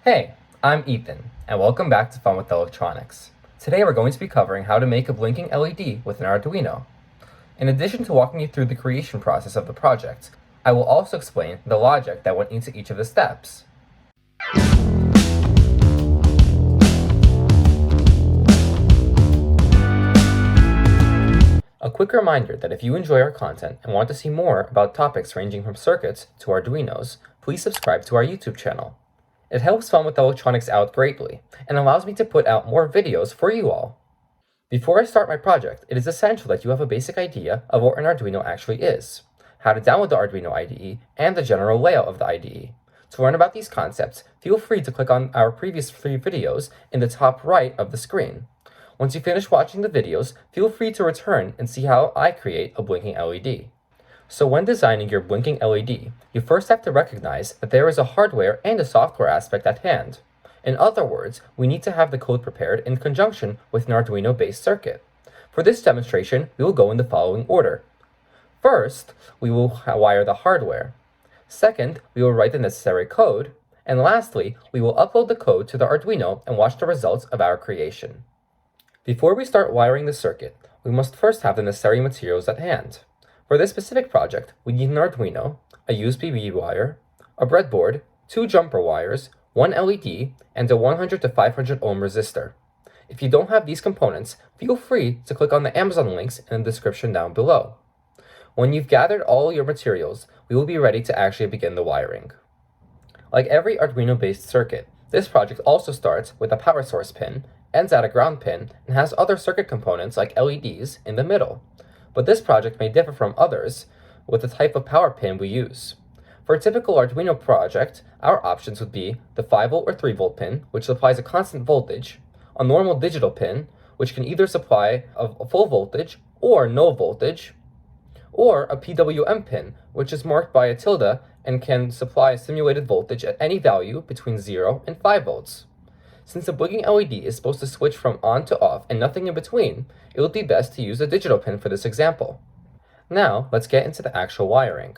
Hey, I'm Ethan, and welcome back to Fun with Electronics. Today we're going to be covering how to make a blinking LED with an Arduino. In addition to walking you through the creation process of the project, I will also explain the logic that went into each of the steps. A quick reminder that if you enjoy our content and want to see more about topics ranging from circuits to Arduinos, please subscribe to our YouTube channel. It helps Fun with Electronics out greatly, and allows me to put out more videos for you all. Before I start my project, it is essential that you have a basic idea of what an Arduino actually is, how to download the Arduino IDE, and the general layout of the IDE. To learn about these concepts, feel free to click on our previous 3 videos in the top right of the screen. Once you finish watching the videos, feel free to return and see how I create a blinking LED. So when designing your blinking LED, you first have to recognize that there is a hardware and a software aspect at hand. In other words, we need to have the code prepared in conjunction with an Arduino-based circuit. For this demonstration, we will go in the following order. First, we will wire the hardware. Second, we will write the necessary code. And lastly, we will upload the code to the Arduino and watch the results of our creation. Before we start wiring the circuit, we must first have the necessary materials at hand. For this specific project, we need an Arduino, a USB wire, a breadboard, 2 jumper wires, 1 LED, and a 100 to 500 ohm resistor. If you don't have these components, feel free to click on the Amazon links in the description down below. When you've gathered all your materials, we will be ready to actually begin the wiring. Like every Arduino-based circuit, this project also starts with a power source pin, ends at a ground pin, and has other circuit components like LEDs in the middle. But this project may differ from others with the type of power pin we use. For a typical Arduino project, our options would be the 5V or 3V pin, which supplies a constant voltage, a normal digital pin, which can either supply a full voltage or no voltage, or a PWM pin, which is marked by a tilde and can supply a simulated voltage at any value between 0 and 5V. Since the blinking LED is supposed to switch from on to off and nothing in between, it would be best to use a digital pin for this example. Now, let's get into the actual wiring.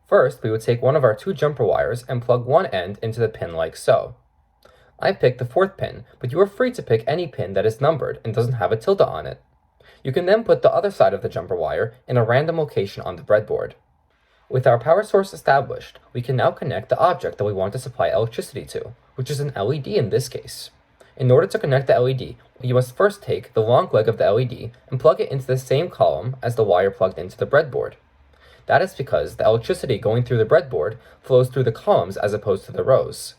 First, we would take one of our 2 jumper wires and plug one end into the pin like so. I picked the 4th pin, but you are free to pick any pin that is numbered and doesn't have a tilde on it. You can then put the other side of the jumper wire in a random location on the breadboard. With our power source established, we can now connect the object that we want to supply electricity to, which is an LED in this case. In order to connect the LED, you must first take the long leg of the LED and plug it into the same column as the wire plugged into the breadboard. That is because the electricity going through the breadboard flows through the columns as opposed to the rows.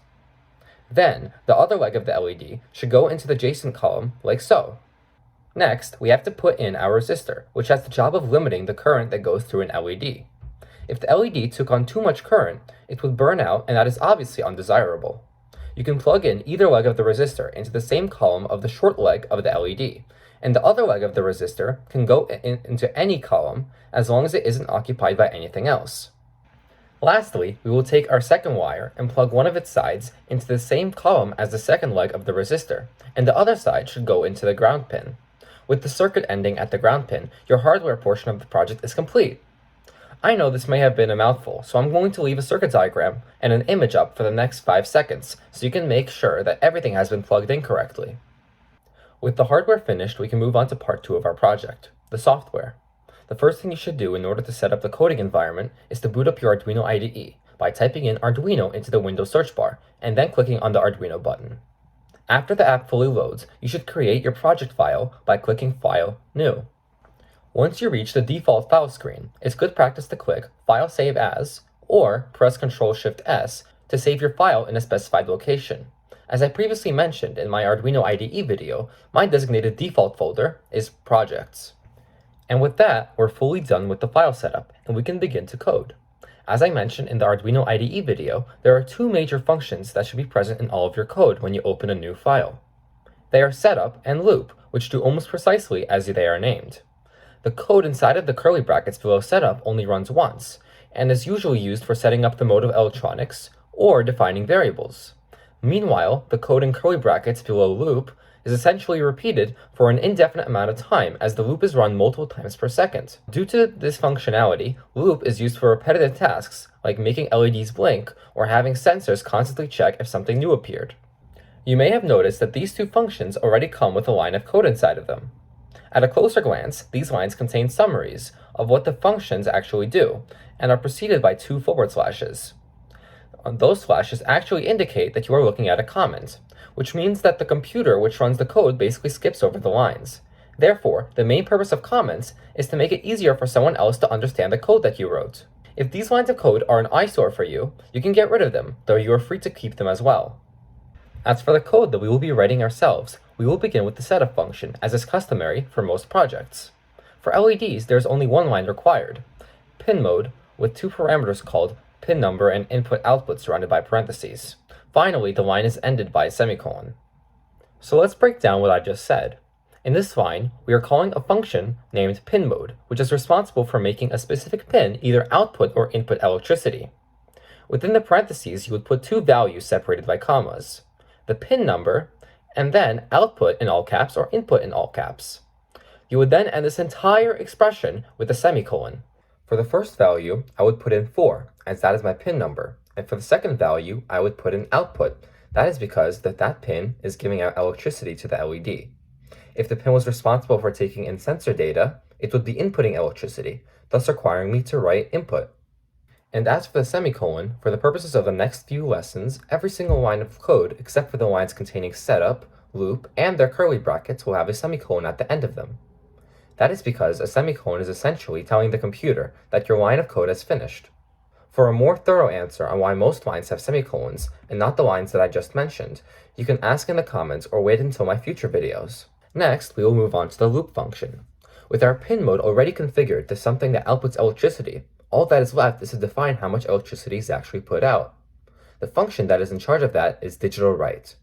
Then, the other leg of the LED should go into the adjacent column like so. Next, we have to put in our resistor, which has the job of limiting the current that goes through an LED. If the LED took on too much current, it would burn out, and that is obviously undesirable. You can plug in either leg of the resistor into the same column of the short leg of the LED, and the other leg of the resistor can go into any column as long as it isn't occupied by anything else. Lastly, we will take our second wire and plug one of its sides into the same column as the second leg of the resistor, and the other side should go into the ground pin. With the circuit ending at the ground pin, your hardware portion of the project is complete. I know this may have been a mouthful, so I'm going to leave a circuit diagram and an image up for the next 5 seconds so you can make sure that everything has been plugged in correctly. With the hardware finished, we can move on to part 2 of our project, the software. The first thing you should do in order to set up the coding environment is to boot up your Arduino IDE by typing in Arduino into the Windows search bar and then clicking on the Arduino button. After the app fully loads, you should create your project file by clicking File, New. Once you reach the default file screen, it's good practice to click File Save As, or press Ctrl-Shift-S to save your file in a specified location. As I previously mentioned in my Arduino IDE video, my designated default folder is Projects. And with that, we're fully done with the file setup, and we can begin to code. As I mentioned in the Arduino IDE video, there are 2 major functions that should be present in all of your code when you open a new file. They are setup and loop, which do almost precisely as they are named. The code inside of the curly brackets below setup only runs once, and is usually used for setting up the mode of electronics or defining variables. Meanwhile, the code in curly brackets below loop is essentially repeated for an indefinite amount of time as the loop is run multiple times per second. Due to this functionality, loop is used for repetitive tasks like making LEDs blink or having sensors constantly check if something new appeared. You may have noticed that these two functions already come with a line of code inside of them. At a closer glance, these lines contain summaries of what the functions actually do, and are preceded by two forward slashes. Those slashes actually indicate that you are looking at a comment, which means that the computer which runs the code basically skips over the lines. Therefore, the main purpose of comments is to make it easier for someone else to understand the code that you wrote. If these lines of code are an eyesore for you, you can get rid of them, though you are free to keep them as well. As for the code that we will be writing ourselves, we will begin with the setup function, as is customary for most projects. For LEDs, there is only one line required, pin mode, with two parameters called pin number and input-output surrounded by parentheses. Finally, the line is ended by a semicolon. So let's break down what I just said. In this line, we are calling a function named pin mode, which is responsible for making a specific pin either output or input electricity. Within the parentheses, you would put two values separated by commas, the pin number, and then output in all caps or input in all caps. You would then end this entire expression with a semicolon. For the first value, I would put in 4, as that is my pin number, and for the second value, I would put in output. That is because that pin is giving out electricity to the LED. If the pin was responsible for taking in sensor data, it would be inputting electricity, thus requiring me to write input. And as for the semicolon, for the purposes of the next few lessons, every single line of code except for the lines containing setup, loop, and their curly brackets will have a semicolon at the end of them. That is because a semicolon is essentially telling the computer that your line of code has finished. For a more thorough answer on why most lines have semicolons, and not the lines that I just mentioned, you can ask in the comments or wait until my future videos. Next, we will move on to the loop function. With our pin mode already configured to something that outputs electricity, all that is left is to define how much electricity is actually put out. The function that is in charge of that is digital write.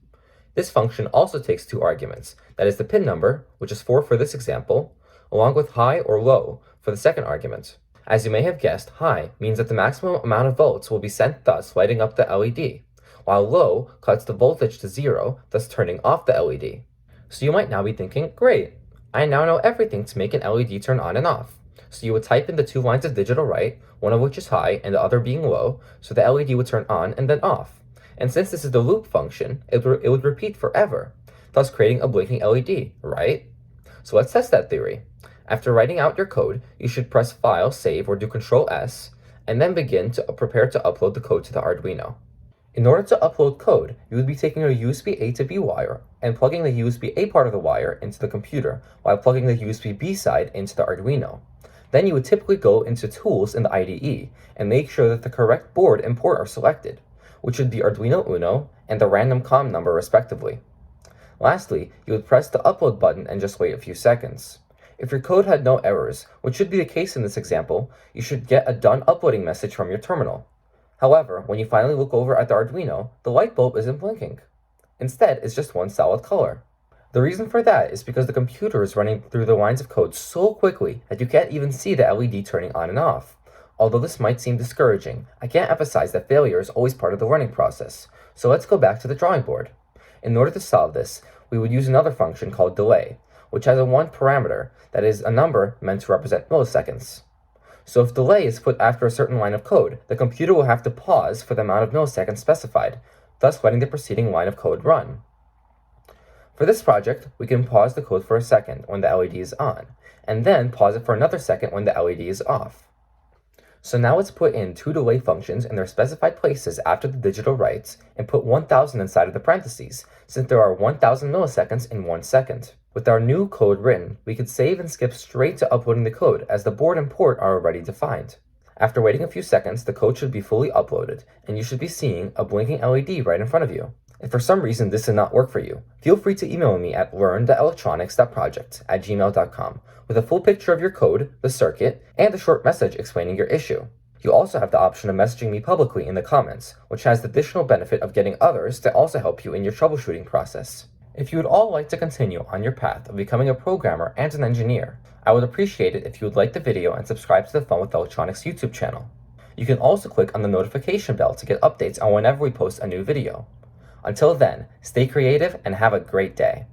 This function also takes two arguments, that is the pin number, which is 4 for this example, along with high or low for the second argument. As you may have guessed, high means that the maximum amount of volts will be sent, thus lighting up the LED, while low cuts the voltage to 0, thus turning off the LED. So you might now be thinking, great, I now know everything to make an LED turn on and off. So you would type in the two lines of digital write, one of which is high and the other being low, so the LED would turn on and then off. And since this is the loop function, it would repeat forever, thus creating a blinking LED, right? So let's test that theory. After writing out your code, you should press File, Save, or do Ctrl S, and then begin to prepare to upload the code to the Arduino. In order to upload code, you would be taking a USB A to B wire and plugging the USB A part of the wire into the computer while plugging the USB B side into the Arduino. Then you would typically go into Tools in the IDE and make sure that the correct board and port are selected, which would be Arduino Uno and the random COM number respectively. Lastly, you would press the upload button and just wait a few seconds. If your code had no errors, which should be the case in this example, you should get a done uploading message from your terminal. However, when you finally look over at the Arduino, the light bulb isn't blinking. Instead, it's just one solid color. The reason for that is because the computer is running through the lines of code so quickly that you can't even see the LED turning on and off. Although this might seem discouraging, I can't emphasize that failure is always part of the learning process. So let's go back to the drawing board. In order to solve this, we would use another function called delay, which has a one parameter, that is a number meant to represent milliseconds. So if delay is put after a certain line of code, the computer will have to pause for the amount of milliseconds specified, thus letting the preceding line of code run. For this project, we can pause the code for a second when the LED is on, and then pause it for another second when the LED is off. So now let's put in two delay functions in their specified places after the digital writes, and put 1000 inside of the parentheses, since there are 1000 milliseconds in 1 second. With our new code written, we could save and skip straight to uploading the code, as the board and port are already defined. After waiting a few seconds, the code should be fully uploaded, and you should be seeing a blinking LED right in front of you. If for some reason this did not work for you, feel free to email me at learn.electronics.project@gmail.com with a full picture of your code, the circuit, and a short message explaining your issue. You also have the option of messaging me publicly in the comments, which has the additional benefit of getting others to also help you in your troubleshooting process. If you would all like to continue on your path of becoming a programmer and an engineer, I would appreciate it if you would like the video and subscribe to the Fun with Electronics YouTube channel. You can also click on the notification bell to get updates on whenever we post a new video. Until then, stay creative and have a great day.